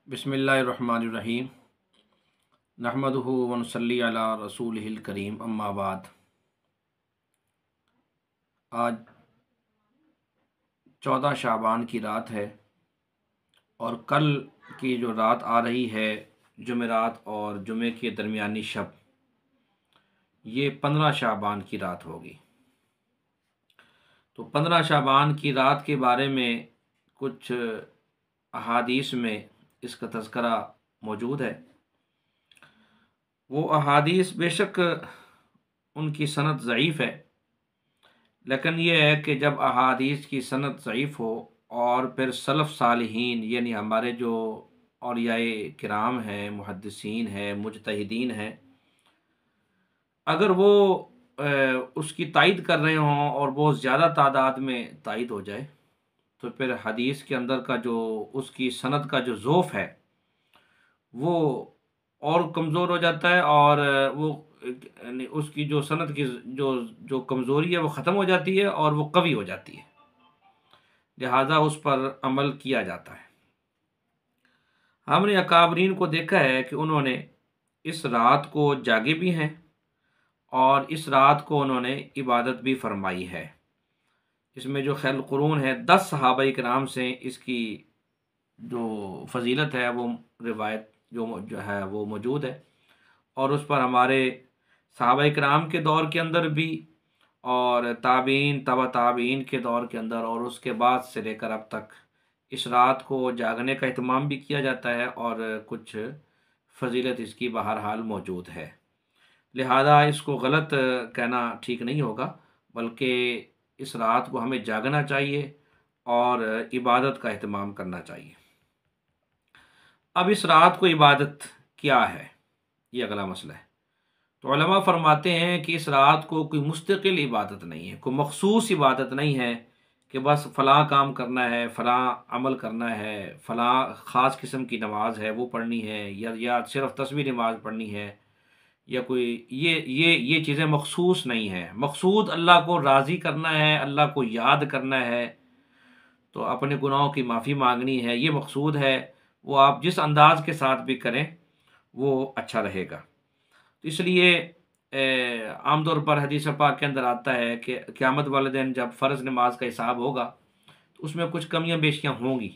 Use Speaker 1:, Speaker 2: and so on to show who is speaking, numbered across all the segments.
Speaker 1: बिस्मिल्लाहिर्रहमानिर्रहीम नहमदुहु व नुसल्ली अला रसूलिहिल करीम अम्मा बाद। आज 14 शाबान की रात है और कल की जो रात आ रही है जुमेरात और जुमे के दरमियानी शब, ये 15 शाबान की रात होगी। तो 15 शाबान की रात के बारे में कुछ अहादीस में इसका तज़किरा मौजूद है। वो अहादीस बेशक उनकी सनद ज़ईफ़ है, लेकिन ये है कि जब अहादीस की सनद ज़ईफ़ हो और फिर सलफ़ सालिहीन यानी हमारे जो औलियाए किराम हैं, मुहद्दिसीन हैं, मुजतहिदीन हैं, अगर वो उसकी तायद कर रहे हों और बहुत ज़्यादा तादाद में तायद हो जाए, तो फिर हदीस के अंदर का जो उसकी सनद का जो ज़ोफ़ है वो और कमज़ोर हो जाता है और वो यानी उसकी जो सनद की जो जो कमज़ोरी है वो ख़त्म हो जाती है और वो कवी हो जाती है, लिहाजा उस पर अमल किया जाता है। हमने अकाबरीन को देखा है कि उन्होंने इस रात को जागे भी हैं और इस रात को उन्होंने इबादत भी फरमाई है। इसमें जो खैरुल कुरून है 10 सहाबाए किराम से इसकी जो फजीलत है वो रिवायत जो है वो मौजूद है और उस पर हमारे सहाबाए किराम के दौर के अंदर भी और ताबीन तबा ताबीन के दौर के अंदर और उसके बाद से लेकर अब तक इस रात को जागने का एहतमाम भी किया जाता है और कुछ फजीलत इसकी बहरहाल मौजूद है। लिहाजा इसको गलत कहना ठीक नहीं होगा, बल्कि इस रात को हमें जागना चाहिए और इबादत का एहतमाम करना चाहिए। अब इस रात को इबादत क्या है, ये अगला मसला है। तो उलमा फरमाते हैं कि इस रात को कोई मुस्तकिल इबादत नहीं है, कोई मखसूस इबादत नहीं है कि बस फ़लाँ काम करना है, फ़लाँ अमल करना है, फ़लाँ ख़ास किस्म की नमाज है वो पढ़नी है या सिर्फ़ तस्बीह नमाज पढ़नी है या कोई ये चीज़ें मखसूस नहीं हैं। मकसूद अल्लाह को राज़ी करना है, अल्लाह को याद करना है, तो अपने गुनाहों की माफ़ी मांगनी है, ये मकसूद है। वो आप जिस अंदाज के साथ भी करें वो अच्छा रहेगा। तो इसलिए आम तौर पर हदीस पाक के अंदर आता है कि क़यामत वाले दिन जब फ़र्ज़ नमाज का हिसाब होगा तो उसमें कुछ कमियां बेशियां होंगी,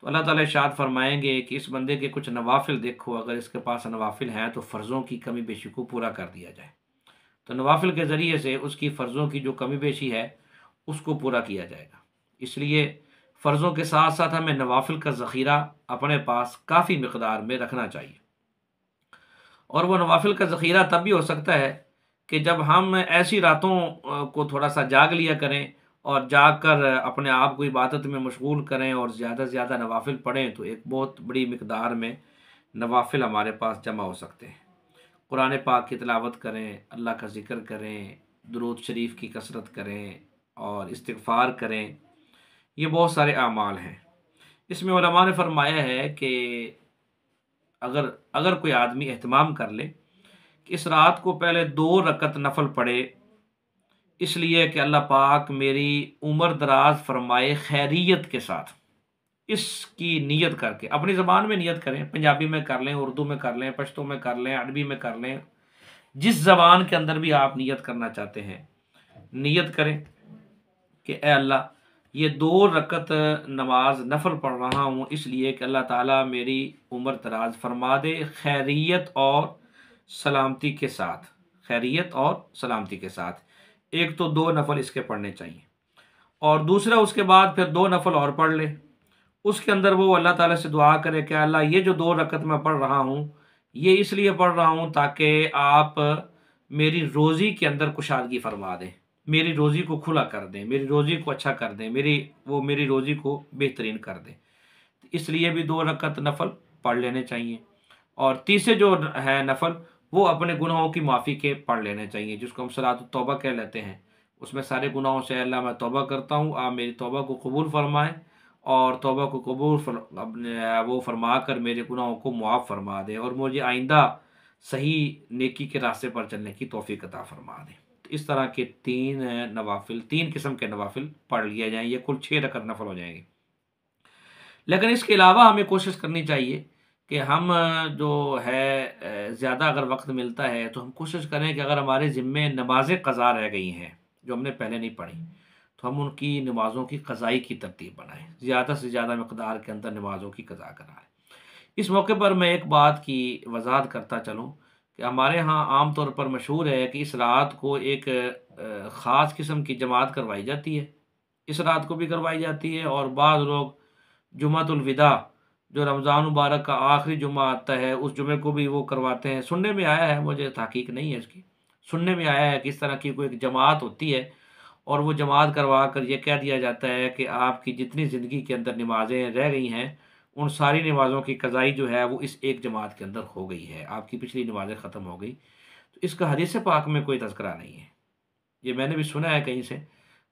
Speaker 1: तो अल्लाह ताला इरशाद फरमाएंगे कि इस बंदे के कुछ नवाफिल देखो, अगर इसके पास नवाफिल हैं तो फ़र्ज़ों की कमी बेशी को पूरा कर दिया जाए। तो नवाफिल के ज़रिए से उसकी फ़र्ज़ों की जो कमी बेशी है उसको पूरा किया जाएगा। इसलिए फ़र्ज़ों के साथ साथ हमें नवाफिल का ज़ख़ीरा अपने पास काफ़ी मिक़दार में रखना चाहिए। और वो नवाफिल का ज़ख़ीरा तब भी हो सकता है कि जब हम ऐसी रातों को थोड़ा सा जाग लिया करें और जाग कर अपने आप को इबादत में मशगूल करें और ज़्यादा से ज़्यादा नवाफिल पढ़ें, तो एक बहुत बड़ी मिक़दार में नवाफिल हमारे पास जमा हो सकते हैं। कुरान पाक की तिलावत करें, अल्लाह का ज़िक्र करें, दुरूद शरीफ की कसरत करें और इस्तिग़फ़ार करें, ये बहुत सारे अमाल हैं। इसमें उलमा ने फरमाया है कि अगर अगर कोई आदमी एहतमाम कर ले कि इस रात को पहले 2 रकत नफल पढ़े, इसलिए कि अल्लाह पाक मेरी उम्र दराज फरमाए खैरियत के साथ, इसकी नीयत करके अपनी ज़बान में नीयत करें, पंजाबी में कर लें, उर्दू में कर लें, पश्तो में कर लें, अरबी में कर लें, जिस ज़बान के अंदर भी आप नीयत करना चाहते हैं नीयत करें कि ए अल्लाह, ये 2 रकत नमाज नफल पढ़ रहा हूँ इसलिए कि अल्लाह ताला मेरी उम्र दराज फरमा दे खैरियत और सलामती के साथ, खैरियत और सलामती के साथ। एक तो 2 नफल इसके पढ़ने चाहिए और दूसरा उसके बाद फिर 2 नफल और पढ़ ले। उसके अंदर वो अल्लाह ताला से दुआ करे कि अल्लाह, ये जो 2 रकत मैं पढ़ रहा हूँ ये इसलिए पढ़ रहा हूँ ताकि आप मेरी रोज़ी के अंदर कुशादगी फरमा दें, मेरी रोज़ी को खुला कर दें, मेरी रोज़ी को अच्छा कर दें, मेरी रोज़ी को बेहतरीन कर दें। इसलिए भी 2 रकत नफल पढ़ लेने चाहिए। और तीसरे जो है नफल, वो अपने गुनाहों की माफ़ी के पढ़ लेने चाहिए, जिसको हम सलात तौबा कह लेते हैं। उसमें सारे गुनाहों से अल्लाह मैं तौबा करता हूँ, आप मेरी तौबा को कबूल फरमाएं और तौबा को वो फरमा कर मेरे गुनाहों को मुआफ़ फरमा दें और मुझे आइंदा सही नेकी के रास्ते पर चलने की तौफीक अता फरमा दें। तो इस तरह के 3 किस्म के नवाफिल पढ़ लिए जाएँ, ये कुल 6 रकत नफल हो जाएंगे। लेकिन इसके अलावा हमें कोशिश करनी चाहिए कि हम जो है ज़्यादा अगर वक्त मिलता है तो हम कोशिश करें कि अगर हमारे ज़िम्मे नमाज़ें क़ज़ा रह गई हैं जो हमने पहले नहीं पढ़ी, तो हम उनकी नमाज़ों की क़ज़ाई की तरतीब बनाएं, ज़्यादा से ज़्यादा मकदार के अंदर नमाज़ों की क़ज़ा कराएं। इस मौके पर मैं एक बात की वजाहत करता चलूँ कि हमारे यहाँ आम तौर पर मशहूर है कि इस रात को एक ख़ास किस्म की जमात करवाई जाती है। इस रात को भी करवाई जाती है और बाज़ लोग जुमातुल विदा, जो रमज़ान मुबारक का आखिरी जुमा आता है, उस जुमे को भी वो करवाते हैं। सुनने में आया है, मुझे तहकीक नहीं है इसकी, सुनने में आया है कि इस तरह की कोई एक जमात होती है और वो जमात करवा कर ये कह दिया जाता है कि आपकी जितनी ज़िंदगी के अंदर नमाज़ें रह गई हैं, उन सारी नमाज़ों की क़ज़ाई जो है वो इस एक जमात के अंदर हो गई है, आपकी पिछली नमाज़ें ख़त्म हो गई। तो इसका हदीस पाक में कोई तज़किरा नहीं है। ये मैंने भी सुना है कहीं से,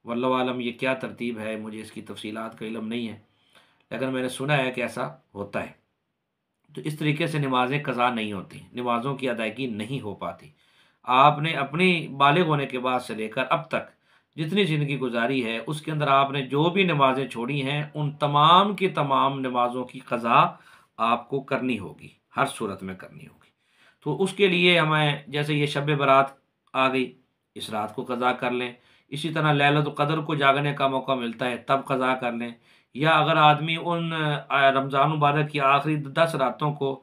Speaker 1: वल्लाहु आलम ये क्या तरतीब है, मुझे इसकी तफ़सीलात का इल्म नहीं है, लेकिन मैंने सुना है कि ऐसा होता है। तो इस तरीके से नमाज़ें क़ज़ा नहीं होती, नमाज़ों की अदायगी नहीं हो पाती। आपने अपनी बालिग होने के बाद से लेकर अब तक जितनी ज़िंदगी गुजारी है, उसके अंदर आपने जो भी नमाज़ें छोड़ी हैं, उन तमाम की तमाम नमाज़ों की क़ज़ा आपको करनी होगी, हर सूरत में करनी होगी। तो उसके लिए हमें, जैसे ये शब बारात आ गई, इस रात को क़ज़ा कर लें। इसी तरह लैलतुल क़द्र को जागने का मौका मिलता है, तब क़ज़ा कर लें। या अगर आदमी उन रमज़ान मुबारक की आखिरी 10 रातों को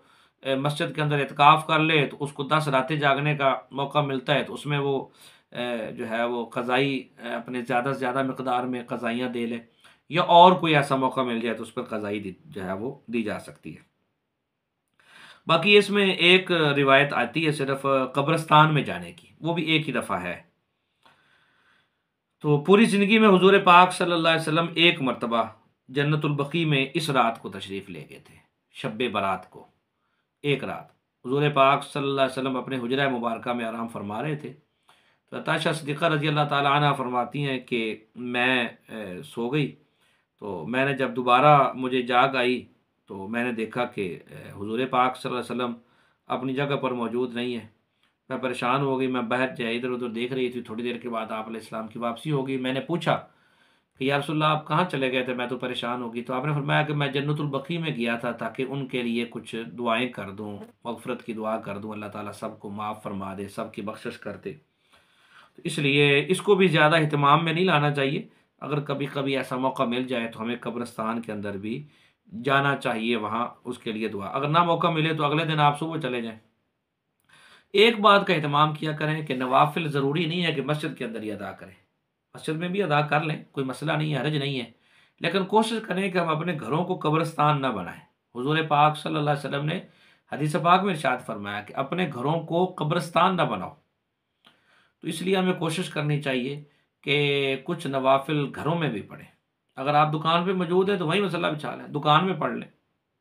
Speaker 1: मस्जिद के अंदर इत्काफ़ कर ले, तो उसको 10 रातें जागने का मौका मिलता है, तो उसमें वो जो है वो क़ज़ाई अपने ज़्यादा से ज़्यादा मिक़दार में क़ज़ाइयाँ दे ले, या और कोई ऐसा मौका मिल जाए तो उस पर क़ज़ाई जो है वो दी जा सकती है। बाकी इसमें एक रिवायत आती है सिर्फ कब्रिस्तान में जाने की, वो भी एक ही दफ़ा है। तो पूरी ज़िंदगी में हुज़ूर पाक सल्लल्लाहु अलैहि वसल्लम एक मरतबा जन्नतुल बकी में इस रात को तशरीफ़ ले गए थे, शब बारात को। एक रात हुज़ूर पाक सल्लल्लाहु अलैहि वसल्लम अपने हुजरा मुबारका में आराम फरमा रहे थे। तो अताशा सिद्दीक़ा रज़ी अल्लाह ताला अन्हा फरमाती हैं कि मैं सो गई, तो मैंने जब दोबारा मुझे जाग आई तो मैंने देखा कि हुज़ूर पाक सल्लल्लाहु अलैहि वसल्लम अपनी जगह पर मौजूद नहीं है। मैं परेशान हो गई, मैं बाहर जाए इधर उधर देख रही थी। थोड़ी देर के बाद आप अलैहिस्सलाम की वापसी हो गई। मैंने पूछा कि या रसूलल्लाह आप कहाँ चले गए थे, मैं तो परेशान हो गई। तो आपने फरमाया कि मैं जन्नतुल बकी में गया था ताकि उनके लिए कुछ दुआएं कर दूं, मग़फ़िरत की दुआ कर दूं, अल्लाह ताला सबको माफ़ फरमा दे, सबकी बख्शिश कर दे। तो इसलिए इसको भी ज़्यादा एहतमाम में नहीं लाना चाहिए। अगर कभी कभी ऐसा मौका मिल जाए तो हमें कब्रिस्तान के अंदर भी जाना चाहिए, वहाँ उसके लिए दुआ। अगर ना मौका मिले तो अगले दिन आप सुबह चले जाएं। एक बात का एहतमाम किया करें कि नवाफिल ज़रूरी नहीं है कि मस्जिद के अंदर ही अदा करें, मस्जिद में भी अदा कर लें, कोई मसला नहीं है, हरज नहीं है। लेकिन कोशिश करें कि हम अपने घरों को कब्रिस्तान ना बनाएं। हुज़ूर पाक सल्लल्लाहु अलैहि वसल्लम ने हदीस पाक में इरशाद फरमाया कि अपने घरों को कब्रिस्तान ना बनाओ। तो इसलिए हमें कोशिश करनी चाहिए कि कुछ नवाफिल घरों में भी पढ़ें। अगर आप दुकान पे मौजूद हैं तो वहीं मसला बिछा लें, दुकान में पढ़ लें।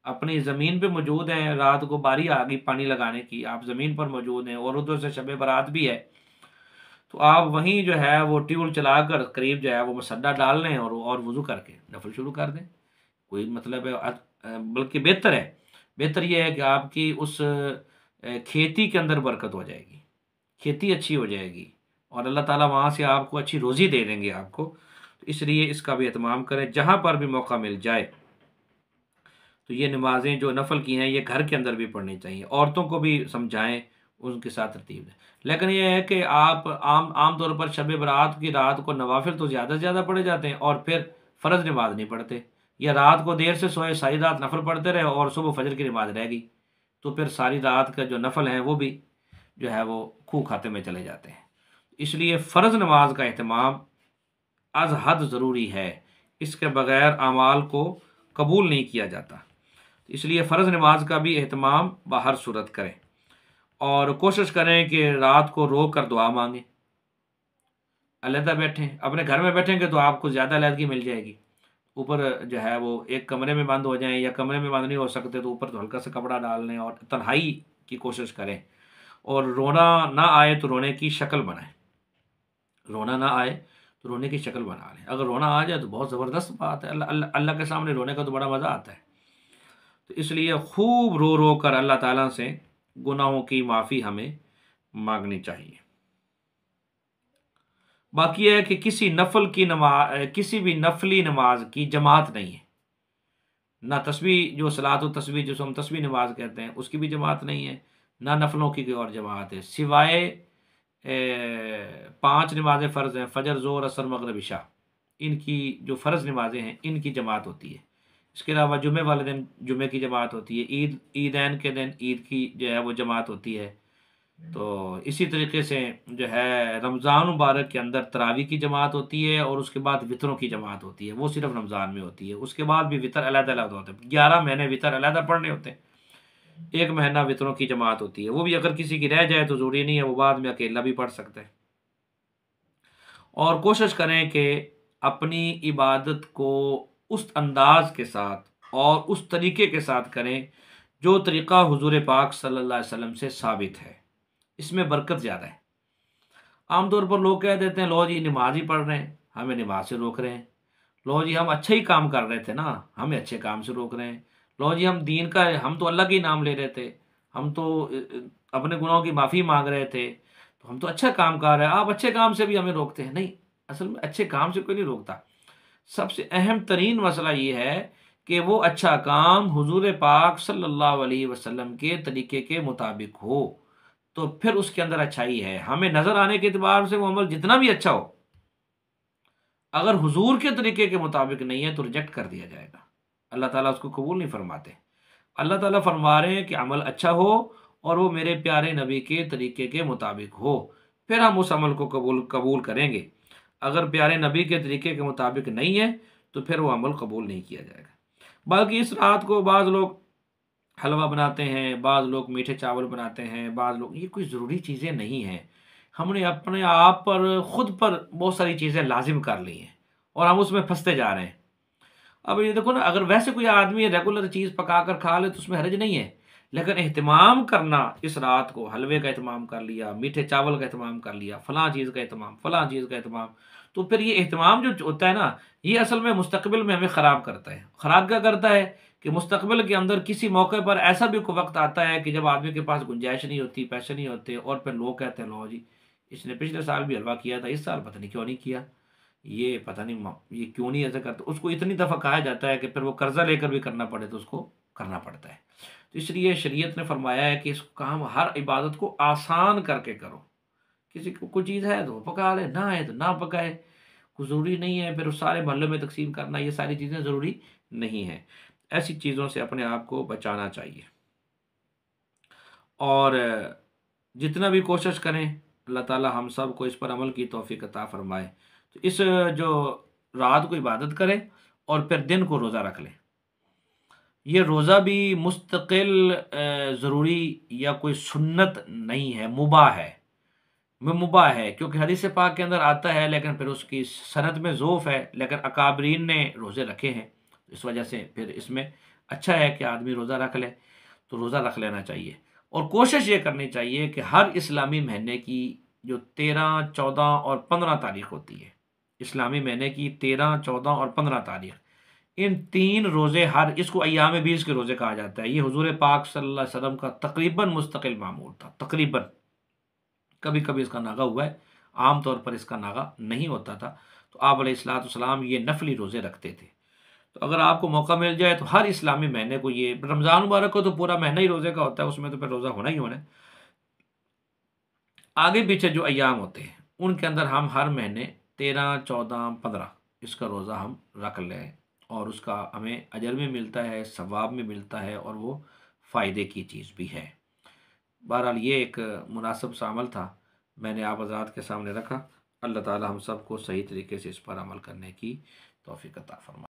Speaker 1: अपनी ज़मीन पे मौजूद हैं, रात को बारी आ गई पानी लगाने की, आप ज़मीन पर मौजूद हैं और उधर से शब बारात भी है, तो आप वहीं जो है वो ट्यूबवेल चलाकर करीब जो है वो मसल्ला डाल लें और वज़ू करके नफल शुरू कर दें। कोई मतलब है बल्कि बेहतर है, बेहतर ये है कि आपकी उस खेती के अंदर बरकत हो जाएगी, खेती अच्छी हो जाएगी और अल्लाह ताला वहाँ से आपको अच्छी रोज़ी दे देंगे आपको। तो इसलिए इसका भी एहतमाम करें, जहाँ पर भी मौका मिल जाए। तो ये नमाज़ें जो नफ़ल की हैं ये घर के अंदर भी पढ़नी चाहिए, औरतों को भी समझाएं, उनके साथ तरतीब दें। लेकिन ये है कि आप आम तौर पर शब बारात की रात को नवाफिल तो ज़्यादा से ज़्यादा पढ़े जाते हैं और फिर फ़र्ज़ नमाज नहीं पढ़ते, या रात को देर से सोए, सारी रात नफल पढ़ते रहे और सुबह फजर की नमाज रह गई, तो फिर सारी रात का जो नफल हैं वो भी जो है वो खूह खाते में चले जाते हैं। इसलिए फ़र्ज़ नमाज का एहतमाम अज़ हद ज़रूरी है, इसके बग़ैर अमाल को कबूल नहीं किया जाता। इसलिए फ़र्ज़ नमाज का भी एहतमाम बाहर सूरत करें और कोशिश करें कि रात को रो कर दुआ मांगें। अलहदा बैठें, अपने घर में बैठेंगे तो आपको ज़्यादा अलहदगी मिल जाएगी। ऊपर जो है वो एक कमरे में बंद हो जाएं, या कमरे में बंद नहीं हो सकते तो ऊपर तो हल्का सा कपड़ा डाल लें और तन्हाई की कोशिश करें। और रोना ना आए तो रोने की शक्ल बनाएं, रोना ना आए तो रोने की शक्ल बना लें। अगर रोना आ जाए तो बहुत ज़बरदस्त बात है, अल्लाह के सामने रोने का तो बड़ा मज़ा आता है। तो इसलिए खूब रो रो कर अल्लाह ताला से गुनाहों की माफ़ी हमें मांगनी चाहिए। बाकी है कि किसी भी नफली नमाज की जमात नहीं है, ना तस्बीह जो सलात व तस्बीह जिसको हम तस्बीह नमाज कहते हैं उसकी भी जमात नहीं है, ना नफलों की कोई और जमात है, सिवाय 5 नमाज़ें फ़र्ज़ हैं, फ़जर, ज़ोहर, असर, मगरिब, इशा। इनकी जो फ़र्ज़ नमाज़ें हैं इनकी जमात होती है। इसके अलावा जुमे वाले दिन जुमे की जमात होती है, ईदैन के दिन ईद की जो है वो जमात होती है। तो इसी तरीके से जो है रमज़ान मुबारक के अंदर तरावी की जमात होती है और उसके बाद वितरों की जमात होती है, वो सिर्फ रमज़ान में होती है। उसके बाद भी वितर अलग-अलग होते हैं, 11 महीने वितर अलग पढ़ने होते हैं, एक महीना वितरों की जमात होती है। वो भी अगर किसी की रह जाए तो ज़रूरी नहीं है, वो बाद में अकेला भी पढ़ सकता है। और कोशिश करें कि अपनी इबादत को उस अंदाज के साथ और उस तरीके के साथ करें जो तरीक़ा हुज़ूर पाक सल्लल्लाहु अलैहि वसल्लम से साबित है। इसमें बरकत ज़्यादा है। आमतौर पर लोग कह देते हैं लो जी नमाज ही पढ़ रहे हैं, हमें नमाज से रोक रहे हैं। लो जी हम अच्छा ही काम कर रहे थे ना, हमें अच्छे काम से रोक रहे हैं। लो जी हम दीन का हम तो अल्लाह के ही नाम ले रहे थे, हम तो अपने गुनाहों की माफ़ी मांग रहे थे, तो हम तो अच्छा काम कर रहे हैं, आप अच्छे काम से भी हमें रोकते हैं। नहीं, असल में अच्छे काम से कोई नहीं रोकता। सबसे अहम तरीन मसला ये है कि वो अच्छा काम हुजूर पाक सल्लल्लाहु अलैहि वसल्लम के तरीके के मुताबिक हो, तो फिर उसके अंदर अच्छाई है। हमें नज़र आने के एतबार से वो अमल जितना भी अच्छा हो, अगर हुजूर के तरीके के मुताबिक नहीं है तो रिजेक्ट कर दिया जाएगा, अल्लाह ताला उसको कबूल नहीं फरमाते। अल्लाह ताला फरमा रहे हैं कि अमल अच्छा हो और वो मेरे प्यारे नबी के तरीके के मुताबिक हो, फिर हम उस अमल को कबूल कबूल करेंगे। अगर प्यारे नबी के तरीके के मुताबिक नहीं है तो फिर वो अमल कबूल नहीं किया जाएगा। बल्कि इस रात को बाज़ लोग हलवा बनाते हैं, बाज़ लोग मीठे चावल बनाते हैं, बाज़ लोग, ये कोई ज़रूरी चीज़ें नहीं हैं। हमने अपने आप पर खुद पर बहुत सारी चीज़ें लाजिम कर ली हैं और हम उसमें फंसते जा रहे हैं। अब ये देखो ना, अगर वैसे कोई आदमी रेगुलर चीज़ पका कर खा ले तो उसमें हर्ज नहीं है, लेकिन एहतमाम करना, इस रात को हलवे का एहतमाम कर लिया, मीठे चावल का एहतमाम कर लिया, फलां चीज़ का एहतमाम, फलां चीज़ का एहतमाम, तो फिर ये एहतमाम जो होता है ना, ये असल में मुस्तकबिल में हमें ख़राब करता है। ख़राब क्या करता है कि मुस्तकबिल के अंदर किसी मौके पर ऐसा भी कोई वक्त आता है कि जब आदमी के पास गुंजाइश नहीं होती, पैसे नहीं होते, और फिर लोग कहते हैं लो जी इसने पिछले साल भी हलवा किया था, इस साल पता नहीं क्यों नहीं किया, ये पता नहीं ये क्यों नहीं ऐसा करता। उसको इतनी दफ़ा कहा जाता है कि फिर वो कर्जा लेकर भी करना पड़े तो उसको करना पड़ता है। तो इसलिए शरीयत ने फरमाया है कि इस काम, हर इबादत को आसान करके करो। किसी को कोई चीज़ है तो पका ले, ना है तो ना पकाए, कोई ज़रूरी नहीं है फिर उस सारे मोहल्ले में तकसीम करना, ये सारी चीज़ें ज़रूरी नहीं है। ऐसी चीज़ों से अपने आप को बचाना चाहिए और जितना भी कोशिश करें अल्लाह ताला हम सब को इस पर अमल की तौफीक अता फरमाए। तो इस जो रात को इबादत करें और फिर दिन को रोज़ा रख लें। ये रोज़ा भी मुस्तकिल ज़रूरी या कोई सुन्नत नहीं है, मुबाह है। मुबाह है क्योंकि हदीस पाक के अंदर आता है, लेकिन फिर उसकी सनद में ज़ोफ़ है, लेकिन अकाबरीन ने रोज़े रखे हैं। इस वजह से फिर इसमें अच्छा है कि आदमी रोज़ा रख ले, तो रोज़ा रख लेना चाहिए और कोशिश ये करनी चाहिए कि हर इस्लामी महीने की जो 13, 14 और 15 तारीख होती है, इस्लामी महीने की 13, 14 और 15 तारीख, इन 3 रोज़े, हर इसको अय्याम बीस के रोज़े कहा जाता है। ये हुज़ूर पाक सल्लल्लाहु अलैहि वसल्लम का तकरीबन मुस्तकिल मामूल था, तकरीबन। कभी-कभी इसका नागा हुआ है, आम तौर पर इसका नागा नहीं होता था। तो आप अलैहिस्सलाम ये नफली रोज़े रखते थे। तो अगर आपको मौका मिल जाए तो हर इस्लामी महीने को, ये रमज़ान मुबारक को तो पूरा महीना ही रोज़े का होता है, उसमें तो फिर रोज़ा होना ही होना है। आगे पीछे जो अय्याम होते हैं उनके अंदर हम हर महीने 13, 14, 15 इसका रोज़ा हम रख लें और उसका हमें अजर भी मिलता है, सवाब भी मिलता है और वो फ़ायदे की चीज़ भी है। बहरहाल ये एक मुनासिब सा अमल था, मैंने आप हज़रात के सामने रखा। अल्लाह ताला हम सबको सही तरीके से इस पर अमल करने की तौफ़ीक़ अता फ़रमाए।